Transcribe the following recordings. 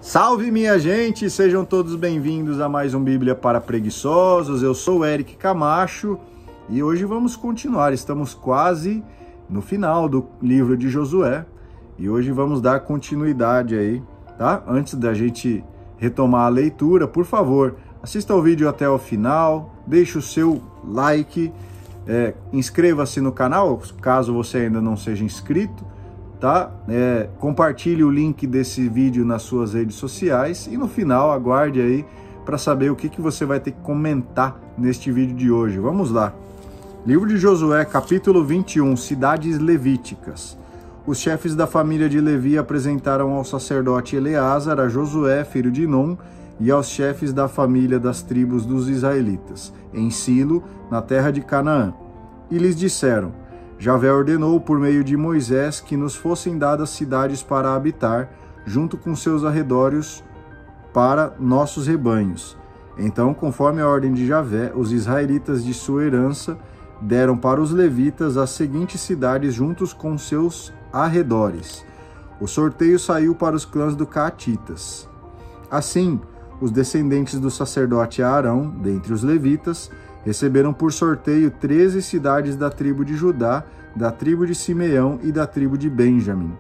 Salve, minha gente! Sejam todos bem-vindos a mais um Bíblia para Preguiçosos. Eu sou o Eric Camacho e hoje vamos continuar. Estamos quase no final do livro de Josué e hoje vamos dar continuidade aí, tá? Antes da gente retomar a leitura, por favor, assista o vídeo até o final, deixe o seu like, inscreva-se no canal, caso você ainda não seja inscrito, tá? Compartilhe o link desse vídeo nas suas redes sociais e no final aguarde aí para saber o que você vai ter que comentar neste vídeo de hoje. Vamos lá. Livro de Josué, capítulo 21, Cidades Levíticas. Os chefes da família de Levi apresentaram ao sacerdote Eleazar, a Josué, filho de Nun, e aos chefes da família das tribos dos israelitas, em Silo, na terra de Canaã. E lhes disseram: Javé ordenou por meio de Moisés que nos fossem dadas cidades para habitar, junto com seus arredores, para nossos rebanhos. Então, conforme a ordem de Javé, os israelitas de sua herança deram para os levitas as seguintes cidades juntos com seus arredores. O sorteio saiu para os clãs dos Caatitas. Assim, os descendentes do sacerdote Arão, dentre os levitas, receberam por sorteio 13 cidades da tribo de Judá, da tribo de Simeão e da tribo de Benjamim.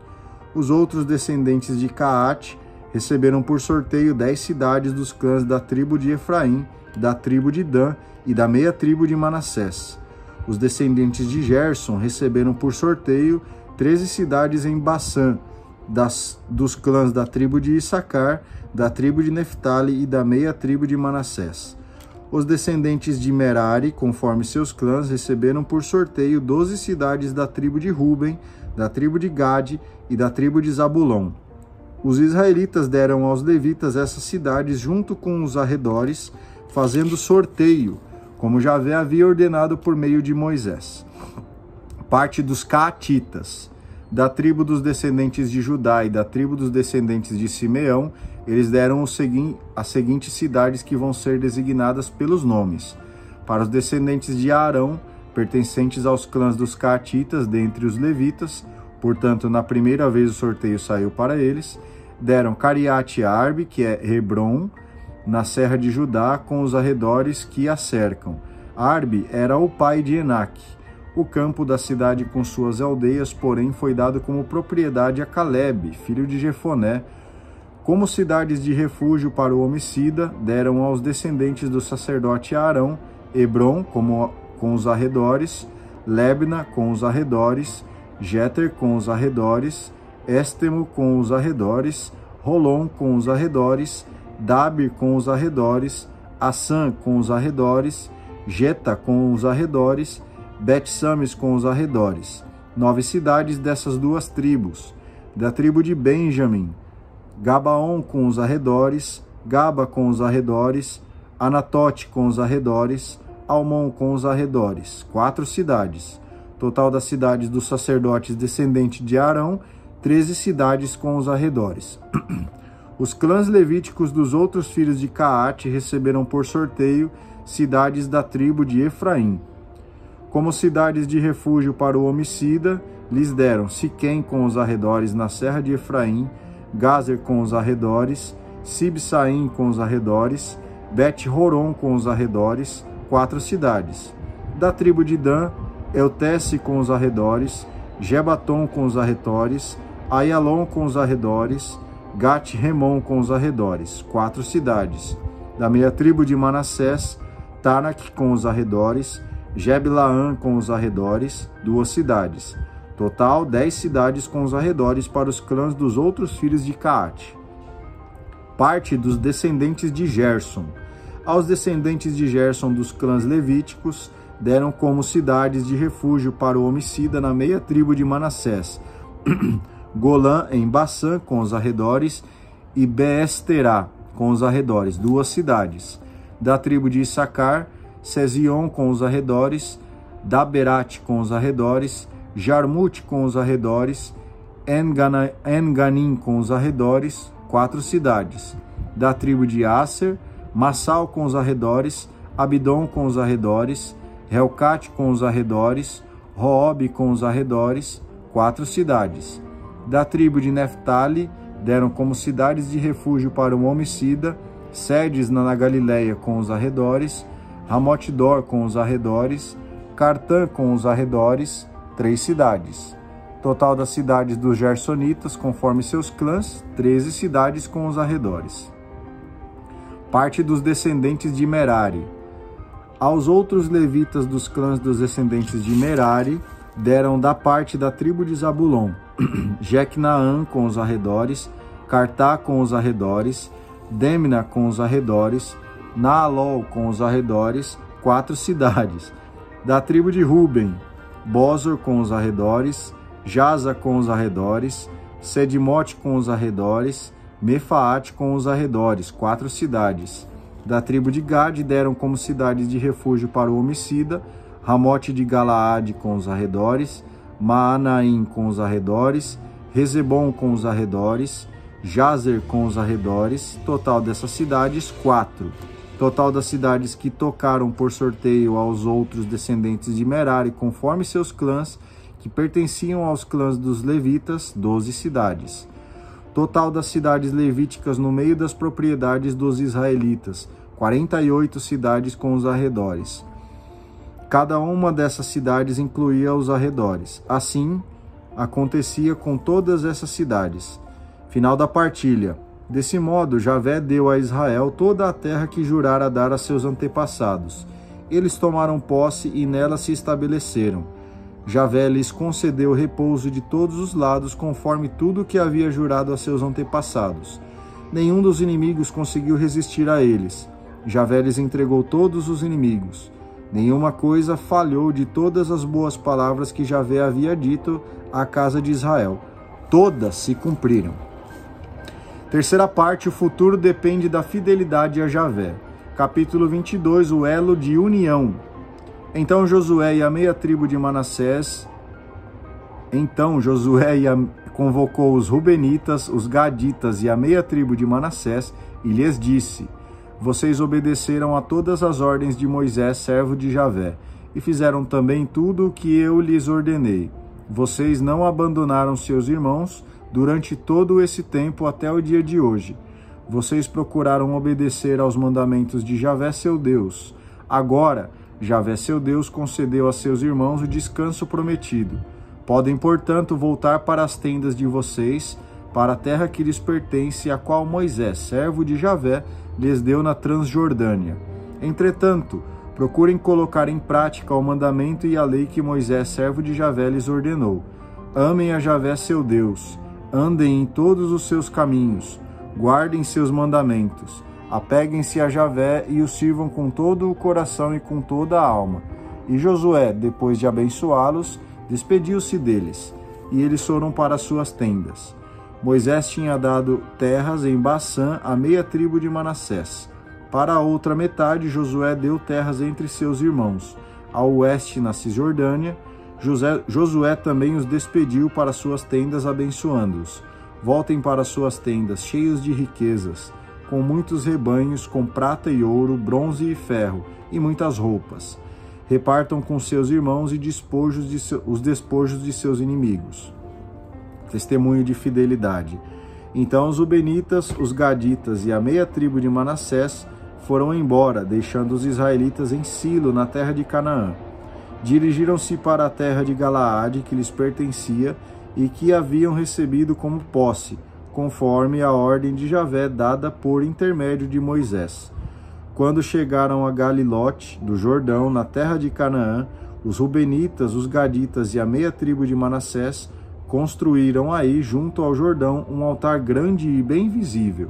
Os outros descendentes de Caate receberam por sorteio 10 cidades dos clãs da tribo de Efraim, da tribo de Dan e da meia tribo de Manassés. Os descendentes de Gerson receberam por sorteio 13 cidades em Bassã, dos clãs da tribo de Issacar, da tribo de Neftali e da meia tribo de Manassés. Os descendentes de Merari, conforme seus clãs, receberam por sorteio 12 cidades da tribo de Ruben, da tribo de Gade e da tribo de Zabulon. Os israelitas deram aos levitas essas cidades junto com os arredores, fazendo sorteio, como Javé havia ordenado por meio de Moisés. Parte dos Caatitas. Da tribo dos descendentes de Judá e da tribo dos descendentes de Simeão, eles deram as seguintes cidades que vão ser designadas pelos nomes. Para os descendentes de Arão, pertencentes aos clãs dos Caatitas, dentre os levitas, portanto, na primeira vez o sorteio saiu para eles, deram Cariate Arbe, que é Hebron, na serra de Judá, com os arredores que a cercam. Arbe era o pai de Enaque. O campo da cidade com suas aldeias, porém, foi dado como propriedade a Calebe, filho de Jefoné. Como cidades de refúgio para o homicida, deram aos descendentes do sacerdote Arão, Hebron com os arredores, Lebna com os arredores, Jeter com os arredores, Éstemo com os arredores, Rolon com os arredores, Dabir com os arredores, Assã com os arredores, Geta com os arredores, Bet-Sames com os arredores. 9 cidades dessas duas tribos. Da tribo de Benjamim, Gabaon com os arredores, Gaba com os arredores, Anatote com os arredores, Almon com os arredores. 4 cidades. Total das cidades dos sacerdotes descendentes de Arão, 13 cidades com os arredores. Os clãs levíticos dos outros filhos de Caate receberam por sorteio cidades da tribo de Efraim. Como cidades de refúgio para o homicida, lhes deram Siquém com os arredores na serra de Efraim, Gazer com os arredores, Sibsaim com os arredores, Bet-Horon com os arredores, 4 cidades. Da tribo de Dan, Eutesse com os arredores, Gebaton com os arredores, Aialon com os arredores, Gat-Remon com os arredores, 4 cidades. Da meia tribo de Manassés, Tanak com os arredores, Jeblaã com os arredores, 2 cidades. Total, 10 cidades com os arredores para os clãs dos outros filhos de Caate. Parte dos descendentes de Gerson. Aos descendentes de Gerson dos clãs levíticos, deram como cidades de refúgio para o homicida na meia tribo de Manassés, Golã em Bassã com os arredores e Beesterá com os arredores, 2 cidades. Da tribo de Issacar, Sezion com os arredores, Daberate com os arredores, Jarmute com os arredores, Enganim com os arredores, 4 cidades. Da tribo de Aser, Massal com os arredores, Abidom com os arredores, Helcate com os arredores, Roob com os arredores, 4 cidades. Da tribo de Neftali, deram como cidades de refúgio para um homicida, Sedes na Galileia com os arredores, Ramot-dor com os arredores, Cartã com os arredores, 3 cidades. Total das cidades dos Gersonitas, conforme seus clãs, 13 cidades com os arredores. Parte dos descendentes de Merari. Aos outros levitas dos clãs dos descendentes de Merari, deram da parte da tribo de Zabulon, Jequnaã com os arredores, Cartá com os arredores, Demna com os arredores, Naalol com os arredores, 4 cidades. Da tribo de Ruben, Bozor com os arredores, Jaza com os arredores, Sedimote com os arredores, Mefaate com os arredores, 4 cidades. Da tribo de Gade deram como cidades de refúgio para o homicida, Ramote de Galaade com os arredores, Maanaim com os arredores, Rezebom com os arredores, Jazer com os arredores. Total dessas cidades, 4. Total das cidades que tocaram por sorteio aos outros descendentes de Merari, conforme seus clãs, que pertenciam aos clãs dos levitas, 12 cidades. Total das cidades levíticas no meio das propriedades dos israelitas, 48 cidades com os arredores. Cada uma dessas cidades incluía os arredores. Assim, acontecia com todas essas cidades. Final da partilha. Desse modo, Javé deu a Israel toda a terra que jurara dar a seus antepassados. Eles tomaram posse e nela se estabeleceram. Javé lhes concedeu repouso de todos os lados, conforme tudo o que havia jurado a seus antepassados. Nenhum dos inimigos conseguiu resistir a eles. Javé lhes entregou todos os inimigos. Nenhuma coisa falhou de todas as boas palavras que Javé havia dito à casa de Israel. Todas se cumpriram. Terceira parte, o futuro depende da fidelidade a Javé. Capítulo 22, o elo de união. Então Josué e a meia tribo de Manassés, convocou os Rubenitas, os Gaditas e a meia tribo de Manassés e lhes disse: vocês obedeceram a todas as ordens de Moisés, servo de Javé, e fizeram também tudo o que eu lhes ordenei. Vocês não abandonaram seus irmãos durante todo esse tempo até o dia de hoje. Vocês procuraram obedecer aos mandamentos de Javé, seu Deus. Agora, Javé, seu Deus, concedeu a seus irmãos o descanso prometido. Podem, portanto, voltar para as tendas de vocês, para a terra que lhes pertence, a qual Moisés, servo de Javé, lhes deu na Transjordânia. Entretanto, procurem colocar em prática o mandamento e a lei que Moisés, servo de Javé, lhes ordenou. Amem a Javé, seu Deus. Andem em todos os seus caminhos. Guardem seus mandamentos. Apeguem-se a Javé e o sirvam com todo o coração e com toda a alma. E Josué, depois de abençoá-los, despediu-se deles, e eles foram para suas tendas. Moisés tinha dado terras em Bassã à meia tribo de Manassés. Para a outra metade, Josué deu terras entre seus irmãos. Ao oeste, na Cisjordânia, Josué também os despediu para suas tendas, abençoando-os. Voltem para suas tendas, cheios de riquezas, com muitos rebanhos, com prata e ouro, bronze e ferro, e muitas roupas. Repartam com seus irmãos e os despojos de seus inimigos. Testemunho de fidelidade. Então os Rubenitas, os Gaditas e a meia tribo de Manassés foram embora, deixando os israelitas em Silo, na terra de Canaã. Dirigiram-se para a terra de Galaade, que lhes pertencia e que haviam recebido como posse, conforme a ordem de Javé dada por intermédio de Moisés. Quando chegaram a Galilote, do Jordão, na terra de Canaã, os Rubenitas, os Gaditas e a meia tribo de Manassés construíram aí, junto ao Jordão, um altar grande e bem visível.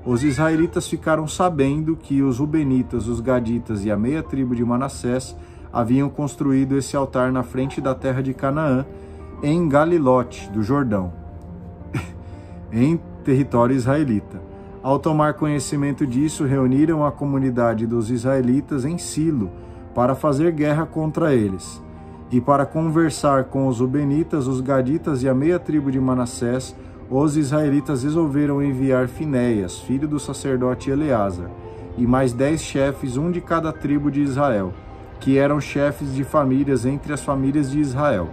Os israelitas ficaram sabendo que os Rubenitas, os Gaditas e a meia tribo de Manassés haviam construído esse altar na frente da terra de Canaã, em Galilote, do Jordão, em território israelita. Ao tomar conhecimento disso, reuniram a comunidade dos israelitas em Silo para fazer guerra contra eles. E para conversar com os Rubenitas, os Gaditas e a meia tribo de Manassés, os israelitas resolveram enviar Finéias, filho do sacerdote Eleazar, e mais 10 chefes, um de cada tribo de Israel, que eram chefes de famílias entre as famílias de Israel.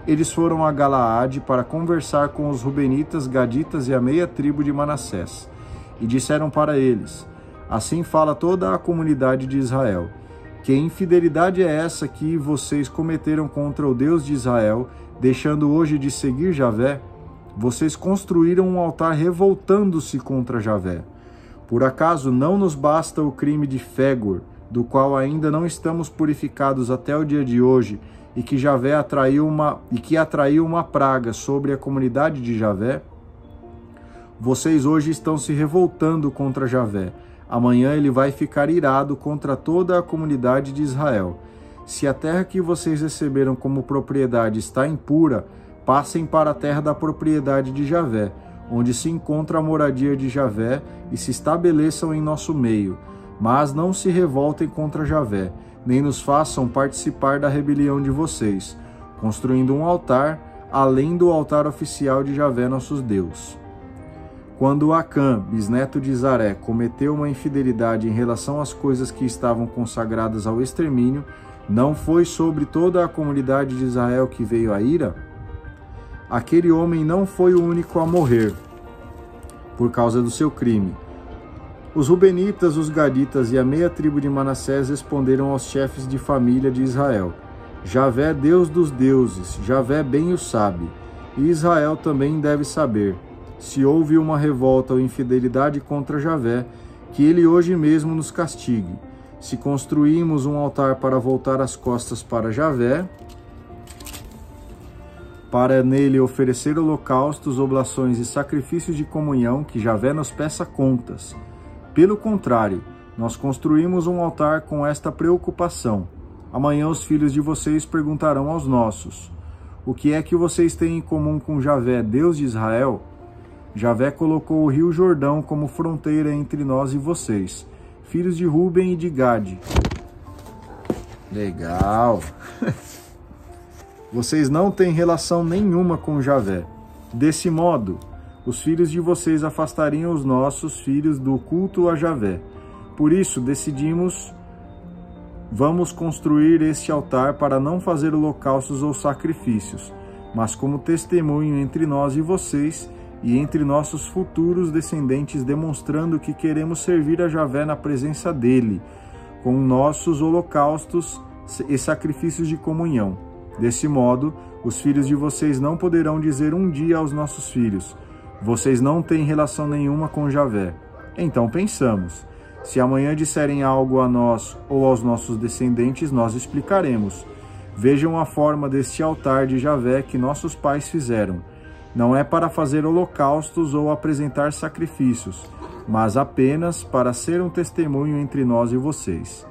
eles foram a Galaade para conversar com os Rubenitas, Gaditas e a meia tribo de Manassés. E disseram para eles: assim fala toda a comunidade de Israel. Que infidelidade é essa que vocês cometeram contra o Deus de Israel, deixando hoje de seguir Javé? Vocês construíram um altar revoltando-se contra Javé. Por acaso não nos basta o crime de Fegor, do qual ainda não estamos purificados até o dia de hoje, e que Javé atraiu uma praga sobre a comunidade de Javé? Vocês hoje estão se revoltando contra Javé. Amanhã ele vai ficar irado contra toda a comunidade de Israel. Se a terra que vocês receberam como propriedade está impura, passem para a terra da propriedade de Javé, onde se encontra a moradia de Javé, e se estabeleçam em nosso meio. Mas não se revoltem contra Javé, nem nos façam participar da rebelião de vocês, construindo um altar, além do altar oficial de Javé, nosso Deus. Quando Acã, bisneto de Zaré, cometeu uma infidelidade em relação às coisas que estavam consagradas ao extermínio, não foi sobre toda a comunidade de Israel que veio a ira? Aquele homem não foi o único a morrer por causa do seu crime. Os Rubenitas, os Gaditas e a meia tribo de Manassés responderam aos chefes de família de Israel: Javé, Deus dos deuses, Javé bem o sabe, e Israel também deve saber. Se houve uma revolta ou infidelidade contra Javé, que ele hoje mesmo nos castigue. Se construímos um altar para voltar as costas para Javé, para nele oferecer holocaustos, oblações e sacrifícios de comunhão, que Javé nos peça contas. Pelo contrário, nós construímos um altar com esta preocupação. Amanhã os filhos de vocês perguntarão aos nossos: o que é que vocês têm em comum com Javé, Deus de Israel? Javé colocou o rio Jordão como fronteira entre nós e vocês, filhos de Ruben e de Gade. Legal! Vocês não têm relação nenhuma com Javé. Desse modo, os filhos de vocês afastariam os nossos filhos do culto a Javé. Por isso, decidimos, vamos construir este altar para não fazer holocaustos ou sacrifícios, mas como testemunho entre nós e vocês, e entre nossos futuros descendentes, demonstrando que queremos servir a Javé na presença dele, com nossos holocaustos e sacrifícios de comunhão. Desse modo, os filhos de vocês não poderão dizer um dia aos nossos filhos: vocês não têm relação nenhuma com Javé. Então pensamos: se amanhã disserem algo a nós ou aos nossos descendentes, nós explicaremos. Vejam a forma deste altar de Javé que nossos pais fizeram. Não é para fazer holocaustos ou apresentar sacrifícios, mas apenas para ser um testemunho entre nós e vocês.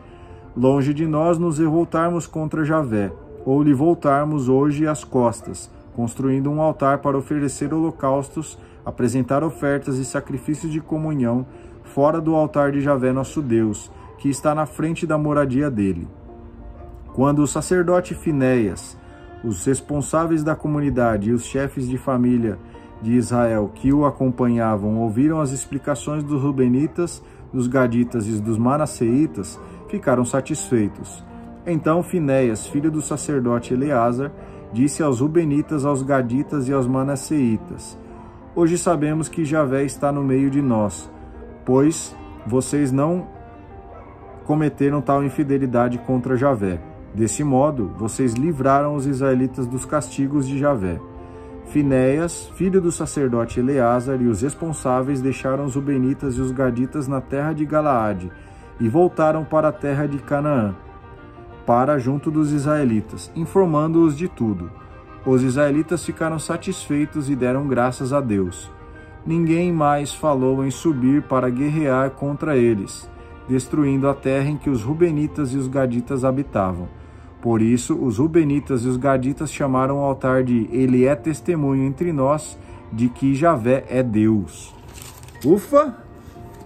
Longe de nós nos revoltarmos contra Javé, ou lhe voltarmos hoje as costas, construindo um altar para oferecer holocaustos, apresentar ofertas e sacrifícios de comunhão fora do altar de Javé nosso Deus, que está na frente da moradia dele. Quando o sacerdote Finéias, os responsáveis da comunidade e os chefes de família de Israel que o acompanhavam ouviram as explicações dos Rubenitas, dos Gaditas e dos Manasseitas, ficaram satisfeitos. Então Finéias, filho do sacerdote Eleazar, disse aos Rubenitas, aos Gaditas e aos Manasseitas: hoje sabemos que Javé está no meio de nós, pois vocês não cometeram tal infidelidade contra Javé. Desse modo, vocês livraram os israelitas dos castigos de Javé. Finéias, filho do sacerdote Eleazar, e os responsáveis deixaram os Rubenitas e os Gaditas na terra de Galaade e voltaram para a terra de Canaã, para junto dos israelitas, informando-os de tudo. Os israelitas ficaram satisfeitos e deram graças a Deus. Ninguém mais falou em subir para guerrear contra eles, destruindo a terra em que os Rubenitas e os Gaditas habitavam. Por isso, os Rubenitas e os Gaditas chamaram o altar de Ele é testemunho entre nós de que Javé é Deus. Ufa!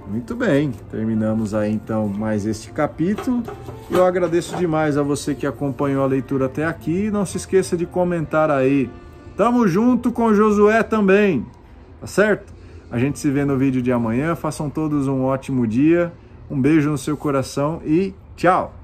Muito bem, terminamos aí então mais este capítulo. Eu agradeço demais a você que acompanhou a leitura até aqui. Não se esqueça de comentar aí. Tamo junto com Josué também, tá certo? A gente se vê no vídeo de amanhã. Façam todos um ótimo dia. Um beijo no seu coração e tchau!